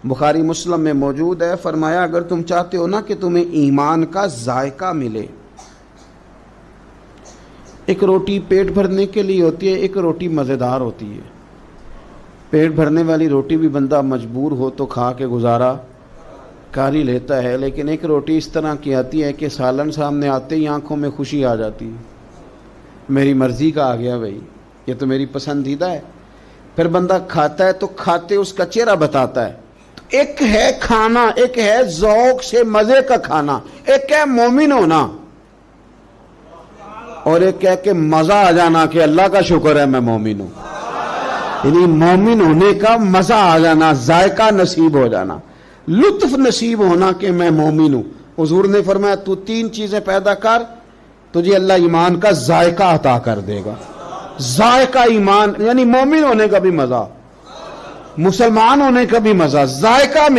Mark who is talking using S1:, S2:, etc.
S1: بخاری مسلم میں موجود ہے، فرمایا اگر تم چاہتے ہو نا کہ تمہیں ایمان کا ذائقہ ملے، ایک روٹی پیٹ بھرنے کے لیے ہوتی ہے، ایک روٹی مزیدار ہوتی ہے۔ پیٹ بھرنے والی روٹی بھی بندہ مجبور ہو تو کھا کے گزارا کر ہی لیتا ہے، لیکن ایک روٹی اس طرح کی آتی ہے کہ سالن سامنے آتے ہی آنکھوں میں خوشی آ جاتی ہے، میری مرضی کا آ گیا بھائی، یہ تو میری پسندیدہ ہے۔ پھر بندہ کھاتا ہے تو کھاتے اس کا چہرہ بتاتا ہے۔ ایک ہے کھانا، ایک ہے ذوق سے مزے کا کھانا، ایک ہے مومن ہونا، اور ایک ہے کہ مزہ آ جانا کہ اللہ کا شکر ہے میں مومن ہوں۔ یعنی مومن ہونے کا مزہ آ جانا، ذائقہ نصیب ہو جانا، لطف نصیب ہونا کہ میں مومن ہوں۔ حضور نے فرمایا تو تین چیزیں پیدا کر، تجھے اللہ ایمان کا ذائقہ عطا کر دے گا۔ ذائقہ ایمان یعنی مومن ہونے کا بھی مزہ، مسلمان ہونے کا بھی مزہ، ذائقہ میں